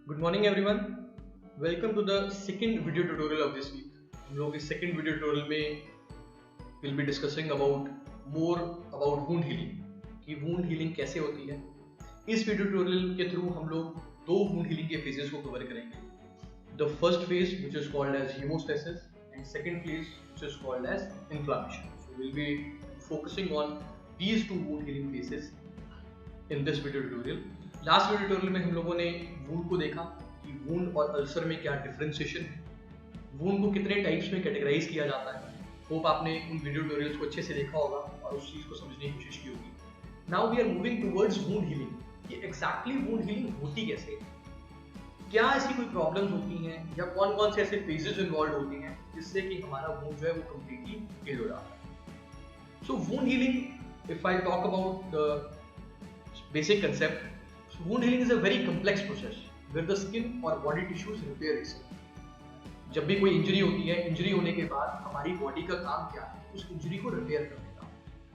Good morning everyone. Welcome to the second video tutorial of this week. हम लोग इस second video tutorial में will be discussing more about wound healing कि wound healing कैसे होती है. इस video tutorial के through हम लोग दो wound healing के phases को cover करेंगे. The first phase which is called as hemostasis and second phase which is called as inflammation. So we'll be focusing on these two wound healing phases in this video tutorial. Last video tutorial में हम लोगों ने wound को देखा कि wound और ulcer में क्या डिफरेंशिएशन है, वूंड को कितने टाइप्स में कैटेगराइज किया जाता है. होप आपने उन वीडियो ट्यूटोरियल्स को अच्छे से देखा होगा और उस चीज को समझने की कोशिश की होगी. Now we are moving towards wound healing. कि एग्जैक्टली वूंड हीलिंग होती कैसे है, क्या ऐसी कोई प्रॉब्लम्स होती हैं या कौन कौन से ऐसे फेजेस इन्वॉल्व होते हैं जिससे कि हमारा वूंड जो है वो कंप्लीटली हील हो जाता है. So wound healing, if I talk about the basic concept, wound healing is a very complex process where the skin or body tissues repair itself. जब भी कोई इंजरी होती है, इंजरी होने के बाद हमारी बॉडी का काम क्या है, उस इंजरी को रिपेयर करने का.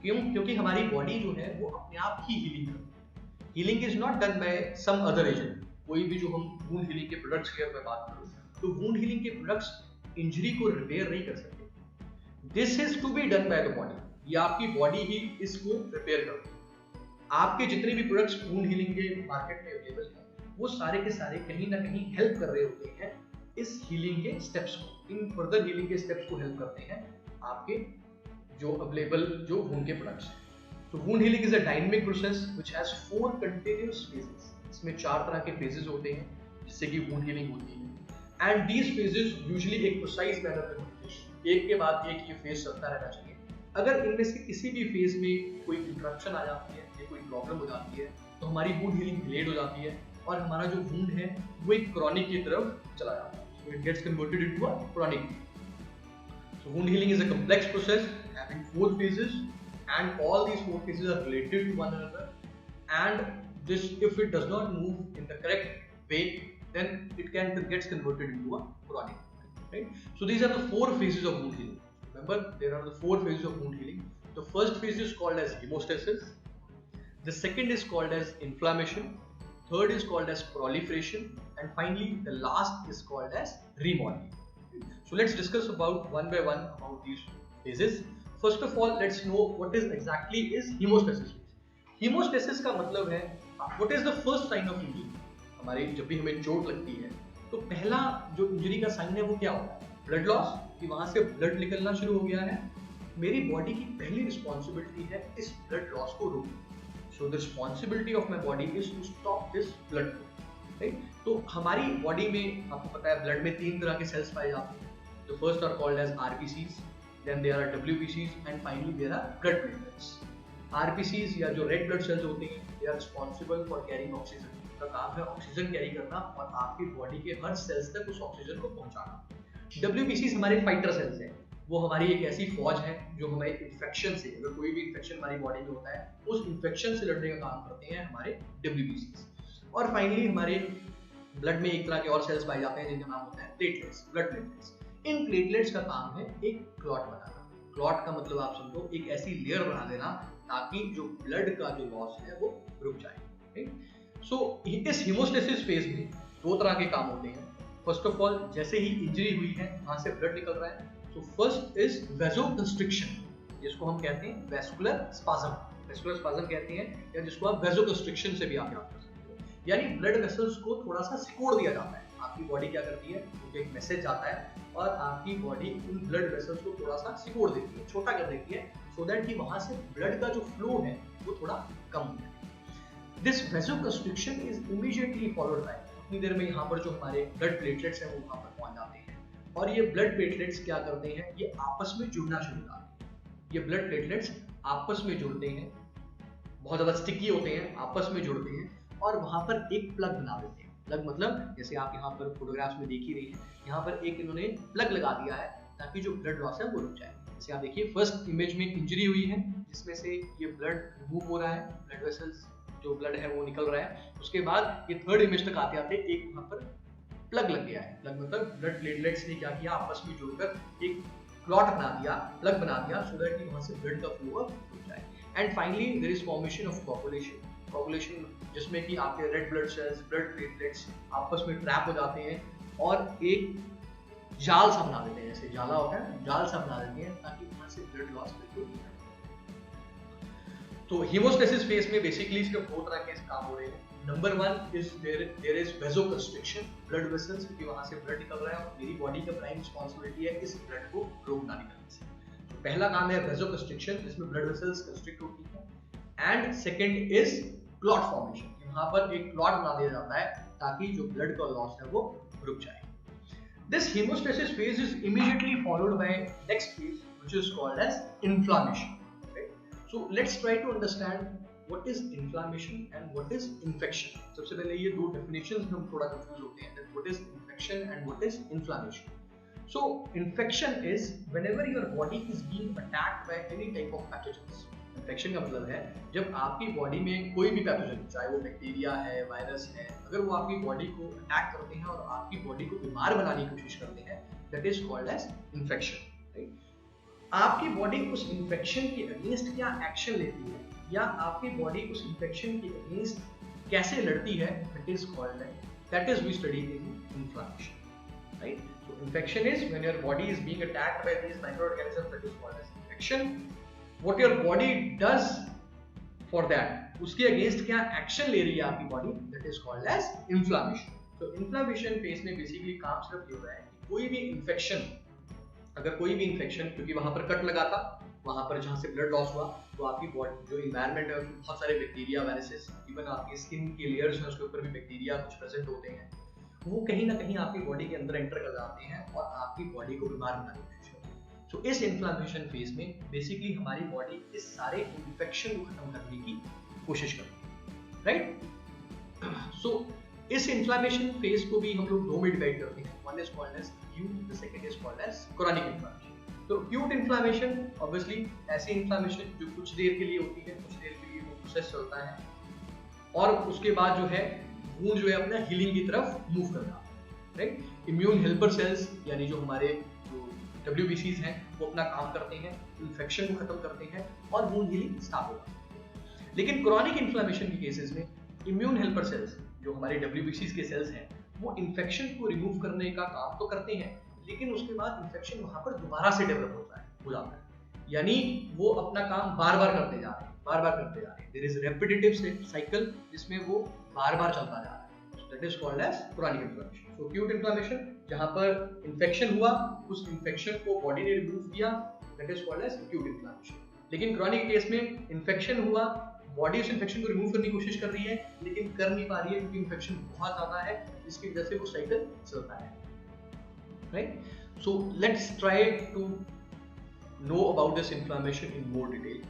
क्योंकि हमारी बॉडी जो है वो अपने आप ही हीलिंग करती है. Healing is not done by some other agent. कोई भी जो हम वुंड हीलिंग के प्रोडक्ट्स की अगर मैं बात करूं तो वुंड हीलिंग के प्रोडक्ट्स इंजरी को रिपेयर नहीं कर सकते. This is to be done by the body. ये आपकी बॉडी ही इसको रिपेयर करती है. आपके जितने भी प्रोडक्ट्स वुंड हीलिंग के मार्केट में अवेलेबल हैं वो सारे के सारे कहीं ना कहीं हेल्प कर रहे होते हैं इस हीलिंग के स्टेप्स को. इन फर्दर हीलिंग के स्टेप्स को हेल्प करते हैं आपके जो अवेलेबल जो वुंड के प्रोडक्ट्स हैं. तो wound healing is a dynamic process which has 4 continuous phases. इसमें 4 तरह के फेजेस होते हैं जिससे कि वुंड हीलिंग होती है. एंड दीज फेजेस यूजुअली एक प्रिसाइज मैनर में होते हैं. एक के बाद एक ये फेज चलता रहना चाहिए. अगर इनमें से किसी भी फेज में कोई इंटरप्शन आ जाती है या कोई प्रॉब्लम हो जाती है तो हमारी वुंड हीलिंग डिलेड हो जाती है और हमारा जो वुंड है वो एक क्रॉनिक की तरफ चला जाता है. So it gets converted into a chronic. So wound healing is a complex process having 4 phases and all these 4 phases are related to one another, and this, if it does not move in the correct way, then it gets converted into a chronic, right? So these are the 4 phases of wound healing. Remember, there are the 4 phases of wound healing. The first phase is called as hemostasis. The second is called as inflammation. Third is called as proliferation. And finally, the last is called as remodeling. So let's discuss about one by one about these phases. First of all, let's know what is exactly is hemostasis. Hemostasis का मतलब है what is the first sign of injury. हमारे जब भी हमें चोट लगती है तो पहला जो इंजरी का साइन है वो क्या होता है? Blood loss. कि वहां से ब्लड निकलना शुरू हो गया है. मेरी बॉडी की पहली रिस्पॉन्सिबिलिटी है इस ब्लड लॉस को रोकना. So the responsibility of my body is to stop this blood flow, right? तो हमारी बॉडी में आपको पता है ब्लड में 3 तरह के सेल्स पाए जाते हैं. The first are called as RBCs, then there are डब्ल्यूबीसीज and finally there are blood platelets. RBCs या जो रेड ब्लड सेल्स होते हैं they are responsible for carrying oxygen. उनका काम है ऑक्सीजन कैरी करना और आपकी बॉडी के हर सेल्स तक उस ऑक्सीजन को पहुंचाना. WBCs हमारे फाइटर सेल्स हैं. वो हमारी एक ऐसी फौज है जो हमारे इन्फेक्शन से, अगर कोई भी इन्फेक्शन हमारी बॉडी में होता है उस इन्फेक्शन से लड़ने का काम करते हैं हमारे WBCs. और फाइनली हमारे ब्लड में एक तरह के और सेल्स पाए जाते हैं जिनका नाम होता है प्लेटलेट्स, ब्लड प्लेटलेट्स. इन प्लेटलेट्स का काम है एक क्लॉट बनाना. क्लॉट का मतलब आप समझो एक ऐसी लेयर बना देना ताकि जो ब्लड का जो लॉस है वो रुक जाए. सो इस हीमोस्टेसिस फेज में 2 तरह के काम होते हैं. फर्स्ट ऑफ ऑल, जैसे ही इंजरी हुई है वहां से ब्लड निकल रहा है. तो फर्स्ट इज वेसोकंस्ट्रिक्शन, जिसको हम कहते हैं वेस्कुलर स्पाज्म. वेस्कुलर स्पाज्म कहते हैं या जिसको आप वेसोकंस्ट्रिक्शन से भी आप याद कर सकते हो. यानी ब्लड वेसल्स को थोड़ा सा सिकोड़ दिया जाता है. आपकी बॉडी क्या करती है, उनको एक मैसेज जाता है और आपकी बॉडी उन ब्लड वेसल्स को थोड़ा सा सिकोड़ देती है, छोटा कर देती है, सो दैट कि वहां से ब्लड का जो फ्लो है वो थोड़ा कम हो जाए. This vasoconstriction is immediately followed by, उतनी देर में यहाँ पर जो हमारे ब्लड प्लेटलेट्स हैं वो वहाँ पर पहुंच जाते हैं. और ये ब्लड प्लेटलेट्स क्या करते हैं, ये आपस में जुड़ना शुरू करते हैं. ये ब्लड प्लेटलेट्स आपस में जुड़ते हैं, बहुत ज्यादा स्टिकी होते हैं, आपस में जुड़ते हैं और वहां पर एक प्लग बना देते हैं. प्लग मतलब जैसे आप यहाँ पर फोटोग्राफ्स में देख ही रही हैं, यहाँ पर एक इन्होंने प्लग लगा दिया है ताकि जो ब्लड लॉस है वो रुक जाए. जैसे आप देखिए फर्स्ट इमेज में इंजरी हुई है जिसमें से ये ब्लड मूव हो रहा है, ब्लड वेसल्स जो ब्लड है वो निकल रहा है. उसके बाद ये थर्ड इमेज तक आते आते एक वहां पर प्लग लग गया है. प्लग मतलब ब्लड प्लेटलेट्स ने क्या किया, आपस में जुड़कर एक क्लॉट बना दिया, प्लग बना दिया, सो दैट कि वहां से ब्लड का फ्लो रुक जाए. And finally there is formation of coagulation. Coagulation जिसमें कि आपके red blood cells, blood platelets आपस में ट्रैप हो जाते हैं और एक जाल सा बना देते हैं, जैसे जाला होता है जाल सा बना देते हैं ताकि वहां से ब्लड लॉस बिल्कुल नहीं हो। तो हीमोस्टेसिस फेज में बेसिकली इसके दो तरह के काम हो रहे हैं। Number 1 is there is vasoconstriction, blood vessels क्योंकि वहां से ब्लड निकल रहा है और मेरी बॉडी का प्राइम रिस्पांसिबिलिटी है इस ब्लड को रोकना निकलने से। तो पहला काम है वेसोकंस्ट्रिक्शन जिसमें ब्लड वेसल्स कंस्ट्रिक्ट होती है। And second is clot formation, वहां पर एक क्लॉट बना दिया जाता है ताकि जो ब्लड का लॉस है वो रुक जाए। This hemostasis phase is immediately followed by next phase which is called as inflammation. Right? So let's try to understand what is inflammation and what is infection. सबसे पहले ये दो definitions में हम थोड़ा confuse होते हैं, that what is infection and what is inflammation. So infection is whenever your body is being attacked by any type of pathogens. Infection का मतलब है जब आपकी बॉडी में कोई भी पैथोजन, चाहे वो बैक्टीरिया है, वायरस है, अगर वो आपकी बॉडी को अटैक करते हैं और आपकी बॉडी को बीमार बनाने की कोशिश करते हैं, that is called as infection. Right? आपकी बॉडी उस इन्फेक्शन के अगेंस्ट क्या एक्शन लेती है या आपकी बॉडी उस इन्फेक्शन के अगेंस्ट कैसे लड़ती है, that is we study in inflammation. Right? So infection is when your body is being attacked by these micro organisms, that is called as infection. What your body does for that, उसके अगेंस्ट क्या एक्शन ले रही है आपकी बॉडी, that is called as inflammation. तो इन्फ्लेमेशन फेज में बेसिकली काम सिर्फ ये हो रहा है कि कोई भी इन्फेक्शन, अगर कोई भी इन्फेक्शन क्योंकि वहां पर कट लगा था, वहां पर जहां से ब्लड लॉस हुआ, तो आपकी बॉडी जो इन्वायरमेंट है उसमें बहुत सारे बैक्टीरिया, वायरसेस, इवन आपकी स्किन के लेयर्स हैं उसके ऊपर भी बैक्टीरिया कुछ प्रेजेंट होते हैं, वो कहीं ना कहीं आपकी बॉडी के अंदर एंटर कर जाते हैं और आपकी बॉडी को बीमार बनाने की कोशिश करते हैं। तो इस इन्फ्लेमेशन फेज में बेसिकली हमारी बॉडी इस सारे इन्फेक्शन को खत्म करने की कोशिश करती है। राइट? सो इस इन्फ्लेमेशन फेज को भी हम लोग दो में डिवाइड करते हैं, one is called as acute, the second is called as chronic inflammation. तो एक्यूट इन्फ्लेमेशन ऑब्वियसली ऐसी इन्फ्लेमेशन जो कुछ देर के लिए होती है, कुछ देर के लिए वो प्रोसेस चलता है और उसके बाद जो है वुंड जो है अपना हीलिंग की तरफ मूव करता है। राइट? इम्यून हेल्पर सेल्स यानी जो हमारे WBCs हैं वो अपना काम करते हैं, इन्फेक्शन को खत्म करते हैं और वुंड हीलिंग स्टार्ट होता है। लेकिन क्रॉनिक इन्फ्लेमेशन के केसेस में इम्यून हेल्पर सेल्स जो हमारे WBCs के सेल्स हैं वो इन्फेक्शन को रिमूव करने का काम तो करते हैं, लेकिन उसके बाद इन्फेक्शन वहां पर दोबारा से डेवलप हो जाता है, यानी वो अपना काम बार बार करते जा रहे हैं, देयर इज रेपिटेटिव साइकिल जिसमें वो बार बार चलता जा रहा है, that is called as chronic inflammation. So acute inflammation जहां पर इन्फेक्शन हुआ, उस इन्फेक्शन को बॉडी ने रिमूव किया, that is called as acute inflammation. लेकिन क्रॉनिक केस में इन्फेक्शन हुआ, बॉडी उस इन्फेक्शन को रिमूव करने की कोशिश कर रही है लेकिन कर नहीं पा रही है क्योंकि इन्फेक्शन बहुत ज्यादा है, जिसकी वजह से वो साइकिल चलता है। Right? So let's try to know about this inflammation in more detail.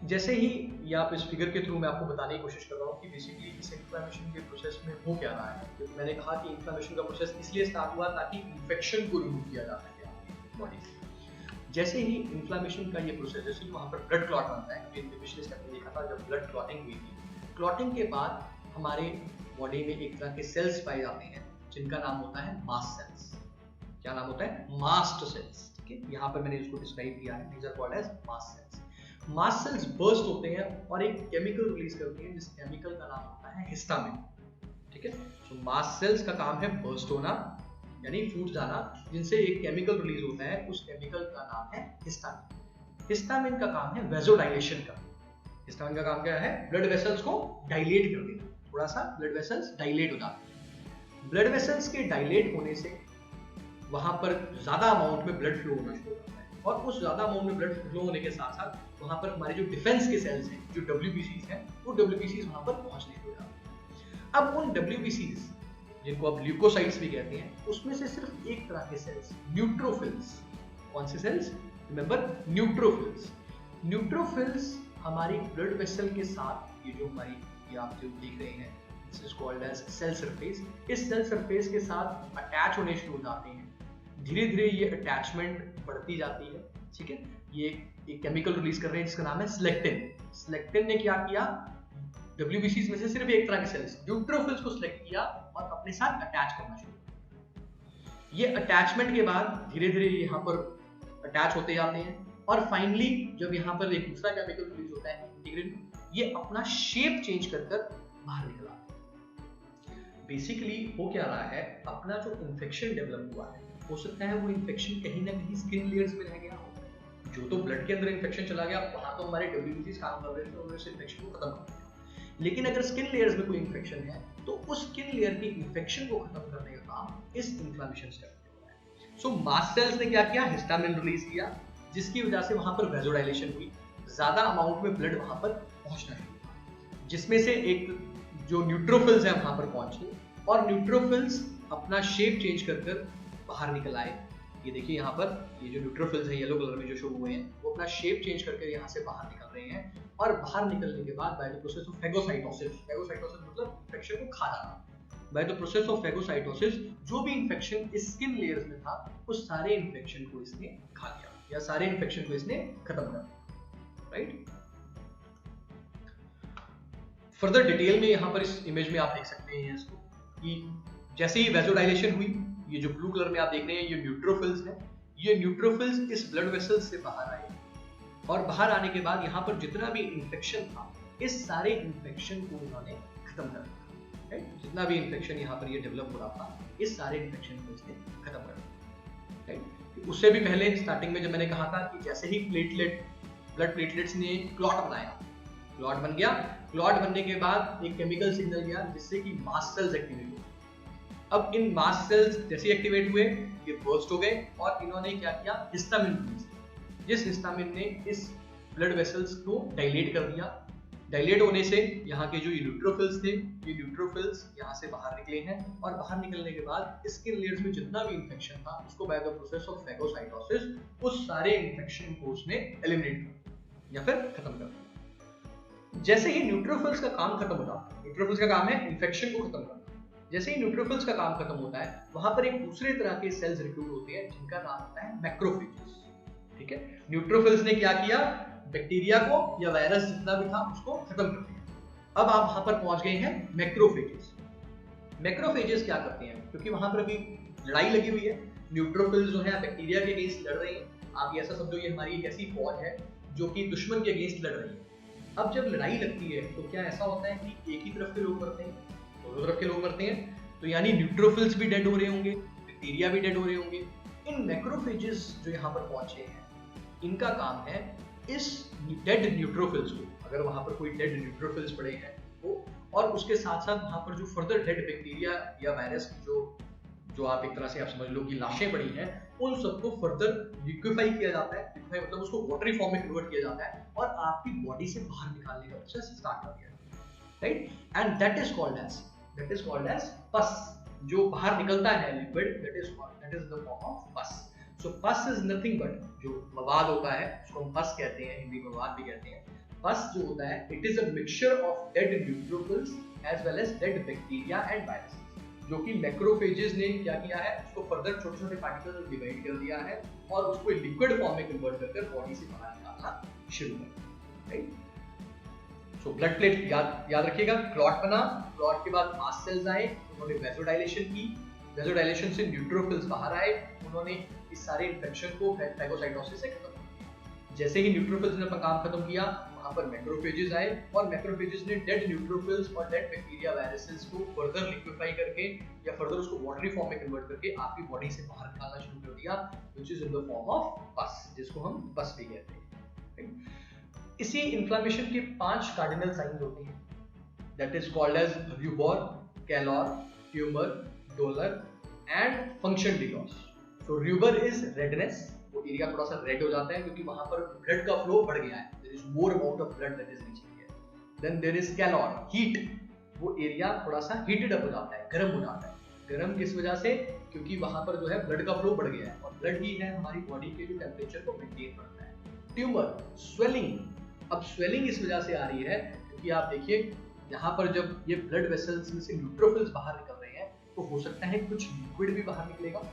जैसे ही ये आप इस फिगर के थ्रू मैं आपको बताने की कोशिश कर रहा हूँ कि बेसिकली इस इन्फ्लेमेशन के प्रोसेस में हो क्या रहा है, क्योंकि मैंने कहा कि इन्फ्लेमेशन का प्रोसेस इसलिए स्टार्ट हुआ ताकि इन्फेक्शन को रिमूव किया जा सके आपकी बॉडी से। जैसे ही इन्फ्लेमेशन का ये प्रोसेस, जैसे वहाँ पर ब्लड क्लॉट बनता है, पिछले स्टेप में देखा था जब ब्लड क्लॉटिंग हुई थी, क्लॉटिंग के बाद हमारे बॉडी में एक तरह के सेल्स पाए जाते हैं जिनका नाम होता है मास्ट सेल्स। क्या नाम होता है? Mast cells. ठीक है, यहाँ पर मैंने इसको डिस्क्राइब किया है, these are called as mast cells. Mast cells burst होते हैं और एक केमिकल रिलीज करते हैं जिस केमिकल का नाम होता है हिस्टामिन। ठीक है, तो मास्ट सेल्स का काम है बर्स्ट होना यानी फूट जाना, जिनसे एक केमिकल रिलीज होता है, उस केमिकल का नाम है हिस्टामिन। हिस्टामिन का काम है वेसोडाइलेशन का। हिस्टामिन का काम क्या है? ब्लड वेसल्स को डायलेट कर देना, थोड़ा सा ब्लड वेसल्स डायलेट हो जाते हैं। ब्लड वेसल्स के डायलेट होने से वहां पर ज्यादा अमाउंट में ब्लड फ्लो होना शुरू होता है और उस ज्यादा अमाउंट में ब्लड फ्लो होने के साथ साथ वहां पर हमारे जो डिफेंस के सेल्स हैं, जो WBCs हैं, वो WBCs वहां पर पहुंचने लग जाते हैं। अब उन WBCs जिनको आप ल्यूकोसाइट्स भी कहते हैं, उसमें से सिर्फ एक तरह के सेल्स, न्यूट्रोफिल्स। कौन से सेल्स? Remember, neutrophils. न्यूट्रोफिल्स हमारी ब्लड वेसल के साथ, ये जो हमारी ये आप जो देख रहे हैं, this is called as cell surface, इस सेल सरफेस के साथ अटैच होने शुरू हो जाते हैं। धीरे धीरे ये अटैचमेंट बढ़ती जाती है। ठीक है, ये एक केमिकल रिलीज कर रहे हैं जिसका नाम है सिलेक्टिन। सिलेक्टिन ने क्या किया? WBCs में से सिर्फ एक तरह के सेल्स, न्यूट्रोफिल्स को सिलेक्ट किया और अपने साथ अटैच करना शुरू किया। ये अटैचमेंट के बाद धीरे धीरे यहाँ पर अटैच होते जाते हैं और फाइनली जब यहाँ पर एक दूसरा केमिकल रिलीज होता है, इंटीग्रिन, ये अपना शेप चेंज कर बाहर निकल आते हैं। बेसिकली हो क्या रहा है, अपना जो इन्फेक्शन डेवलप हुआ है, हो सकता है वो इन्फेक्शन कहीं ना कहीं स्किन लेयर्स में रह गया हो। जो तो ब्लड के अंदर इन्फेक्शन चला गया, वहां तो हमारे WBCs काम कर रहे थे, उन्होंने उस इन्फेक्शन को खत्म कर दिया। लेकिन अगर स्किन लेयर्स में कोई इन्फेक्शन है तो उस स्किन लेयर की इन्फेक्शन को खत्म करने का काम इस इन्फ्लेमेशन स्टेप में हो रहा है। सो मास्ट सेल्स ने क्या किया, हिस्टामिन रिलीज किया, जिसकी वजह से वहां पर वैसोडाइलेशन हुई, ज्यादा अमाउंट में ब्लड वहां पर पहुंचना शुरू हुआ, जिसमें से एक जो न्यूट्रोफिल्स है वहां पर पहुंचे और न्यूट्रोफिल्स अपना शेप चेंज कर बाहर निकल आए। ये देखिए यहाँ पर ये जो न्यूट्रोफिल्स हैं येलो कलर में जो शो हुए हैं, वो अपना शेप चेंज करके यहाँ से बाहर निकल रहे हैं। और बाहर निकलने के बाद by the process of phagocytosis, phagocytosis मतलब इन्फेक्शन को खा जाना, by the process of phagocytosis जो भी इन्फेक्शन इस स्किन लेयर्स में था उस सारे इन्फेक्शन को इसने खा लिया या सारे इन्फेक्शन को इसने खत्म कर दिया, राइट। फर्दर डिटेल में यहाँ पर इस इमेज में आप देख सकते हैं इसको कि जैसे ही वैसोडाइलेशन हुई, ये जो ब्लू कलर में आप देख रहे हैं ये न्यूट्रोफिल्स हैं, ये न्यूट्रोफिल्स इस ब्लड वेसल्स से बाहर आए और बाहर आने के बाद यहाँ पर जितना भी इन्फेक्शन था इस सारे इन्फेक्शन को उन्होंने खत्म कर दिया। जितना भी इन्फेक्शन यहाँ पर ये डेवलप हो रहा था इस सारे इन्फेक्शन को इसने खत्म कर दिया। उससे भी पहले स्टार्टिंग में जब मैंने कहा था कि जैसे ही ब्लड प्लेटलेट्स ने क्लॉट बनाया, क्लॉट बन गया, क्लॉट बनने के बाद एक केमिकल सिग्नल गया जिससे कि मास्ट सेल्स एक्टिवेट हुए। अब इन मास्ट सेल्स जैसे एक्टिवेट हुए ये बर्स्ट हो गए और इन्होंने क्या किया, हिस्टामिन रिलीज, जिस हिस्टामिन ने इस ब्लड वेसल्स को डायलेट कर दिया। डायलेट होने से यहाँ के जो न्यूट्रोफिल्स थे, ये न्यूट्रोफिल्स यहाँ से बाहर निकले हैं और बाहर निकलने के बाद स्किन लेयर्स में जितना भी इन्फेक्शन था उसको by the process of phagocytosis उस सारे इन्फेक्शन को उसने एलिमिनेट कर या फिर खत्म कर दिया। जैसे ही न्यूट्रोफिल्स का काम खत्म होता है, न्यूट्रोफिल्स का काम है इन्फेक्शन को खत्म करना, जैसे ही न्यूट्रोफिल्स का काम खत्म होता है वहां पर एक दूसरे तरह के सेल्स रिक्रूट होते हैं जिनका नाम होता है मैक्रोफेजेस। ठीक है, न्यूट्रोफिल्स ने क्या किया, बैक्टीरिया को या वायरस जितना भी था उसको खत्म कर दिया। अब आप वहां पर पहुंच गए हैं मैक्रोफेजेस। मैक्रोफेजेस क्या करते हैं, क्योंकि वहां पर अभी लड़ाई लगी हुई है, न्यूट्रोफिल्स जो है बैक्टीरिया के अगेंस्ट लड़ रहे हैं। आप ऐसा समझो ये हमारी एक ऐसी फौज है जो कि दुश्मन के अगेंस्ट लड़ रही है। अब जब लड़ाई लगती है तो क्या ऐसा होता है कि एक ही तरफ के लोग मरते हैं, दोनों तरफ के लोग मरते हैं, तो यानी न्यूट्रोफिल्स भी डेड हो रहे होंगे, बैक्टीरिया भी डेड हो रहे होंगे। इन मैक्रोफेजेस जो यहाँ पर पहुंचे हैं इनका काम है इस डेड न्यूट्रोफिल्स को, अगर वहां पर कोई डेड न्यूट्रोफिल्स पड़े हैं वो, और उसके साथ साथ वहां पर जो फर्दर डेड बैक्टीरिया या वायरस जो आप एक तरह से आप समझ लो कि लाशें पड़ी हैं, उन सबको फर्दर लिक्विफाई किया जाता है। लिक्विफाई मतलब उसको वाटरी फॉर्म में कन्वर्ट किया जाता है और आपकी बॉडी से बाहर निकालने का प्रोसेस स्टार्ट कर दिया जाता है, right. And that is called as pus. जो बाहर निकलता है liquid, that is the form of pus. So पस इज नथिंग बट, जो मवाद होता है उसको हम पस कहते हैं, हिंदी में मवाद भी कहते हैं। पस जो होता है it is a mixture of dead neutrophils as well as dead bacteria and virus, जो कि मैक्रोफेजेस ने क्या किया है, उसको फर्दर छोटे छोटे पार्टिकल्स में डिवाइड कर दिया है और उसको लिक्विड फॉर्म में कन्वर्ट कर बॉडी से बाहर निकालना शुरू कर दिया, राइट। सो ब्लड प्लेट याद रखिएगा, क्लॉट बना, क्लॉट के बाद मास्ट सेल्स आए, उन्होंने वैसोडाइलेशन की, वैसोडाइलेशन से न्यूट्रोफिल्स बाहर आए, उन्होंने इस सारे इन्फेक्शन को फेगोसाइटोसिस से खत्म कर दिया। जैसे ही न्यूट्रोफिल्स ने अपना काम खत्म किया वहां पर मैक्रोफेजेस आए और मैक्रोफेजेस ने डेड न्यूट्रोफिल्स और डेड बैक्टीरिया वायरसेस को फर्दर लिक्विफाई करके या फर्दर उसको वाटरी फॉर्म में कन्वर्ट करके आपकी बॉडी से बाहर निकालना शुरू कर दिया, which is in the form of पस, जिसको हम पस भी कहते हैं। इसी इन्फ्लेमेशन के 5 कार्डिनल साइंस होते हैं, that is called as rubor, calor, tumor, dolor and function laesa. So rubor is redness, वो एरिया थोड़ा सा रेड हो जाता है क्योंकि वहां पर ब्लड का फ्लो बढ़ गया है, there is more amount of blood that is reaching here. Then there is calor, heat, वो एरिया थोड़ा सा हीटेड अप हो जाता है, गर्म हो जाता है। गर्म किस वजह से, क्योंकि वहां पर जो है ब्लड का फ्लो बढ़ गया है और ब्लड ही है हमारी बॉडी के जो टेंपरेचर को मेंटेन करता है। ट्यूमर, स्वेलिंग, अब स्वेलिंग इस वजह से आ रही है क्योंकि आप देखिए यहाँ पर जब ये ब्लड वेसल्स में से न्यूट्रोफिल्स बाहर निकल रहे हैं तो हो सकता है कुछ लिक्विड भी बाहर निकलेगा।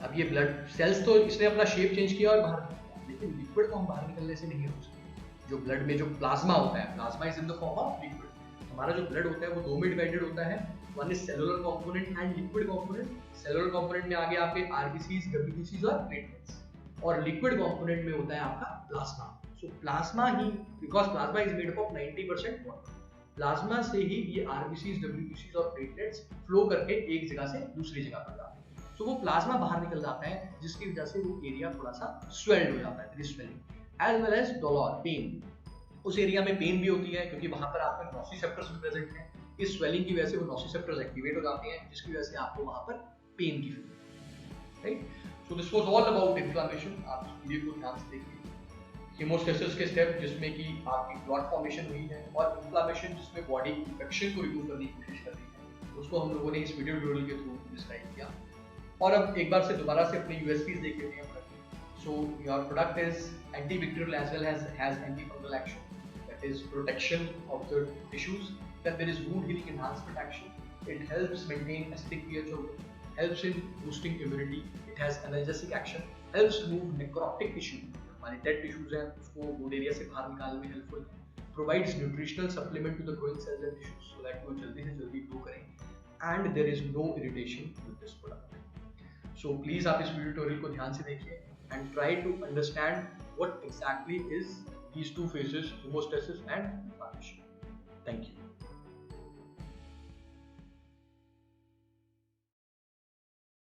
अब ये ब्लड सेल्स तो इसने अपना शेप चेंज किया और बाहर निकला, लेकिन लिक्विड को हम बाहर निकलने से नहीं रोक सकते। जो ब्लड में जो प्लाज्मा होता है, plasma is in the form of liquid. हमारा जो ब्लड होता है वो 2 में डिवाइडेड होता है, one is cellular component and liquid component. Cellular component में आगे आपके आरबीसीज, डब्ल्यूबीसीज और प्लेटलेट्स, और लिक्विड कंपोनेंट में होता है आपका plasma. So plasma he, because plasma is made up of 90% water, plasma से ही ये आरबीसीज, डब्ल्यूबीसीज और प्लेटलेट्स फ्लो करके एक जगह से दूसरी जगह पर जाते हैं। सो वो प्लाज्मा बाहर निकल जाता है जिसकी वजह से वो एरिया थोड़ा सा स्वेल्ड हो जाता है, swelling as well as dolor, pain. उस एरिया में पेन भी होती है क्योंकि वहां पर आपके नोसिसेप्टर्स भी प्रेजेंट हैं। इस स्वेलिंग की वजह से वो नोसिसेप्टर्स एक्टिवेट हो जाते हैं जिसकी वजह से आपको वहां पर पेन की feeling, right. So this was all about inflammation. आप इस वीडियो को ध्यान से देखिए। हीमोस्टेसिस के स्टेप जिसमें कि आपकी क्लॉट फॉर्मेशन हुई है, और इन्फ्लेमेशन जिसमें बॉडी इन्फेक्शन को रिमूव करने की कोशिश कर रही है, उसको हम लोगों ने इस वीडियो ट्यूटोरियल के थ्रू डिस्क्राइब किया। और अब एक बार से दोबारा से अपने यूएसपीज देख लेते हैं। So your product is antibacterial as well as has antifungal action, that is protection of the tissues, then there is wound healing enhancement action, it helps maintain acidic pH of wound, helps in boosting immunity, it has analgesic action, helps remove necrotic tissue, हमारे dead tissues हैं उसको wound area से बाहर निकालने में helpful है, provides nutritional supplement to the growing cells and tissues so that वो जल्दी से जल्दी ग्रो करें, and there is no irritation with this product. So please आप इस वीडियो ट्यूटोरियल को ध्यान से देखिए and try to understand what exactly is these two phases, hemostasis and inflammation. Thank you.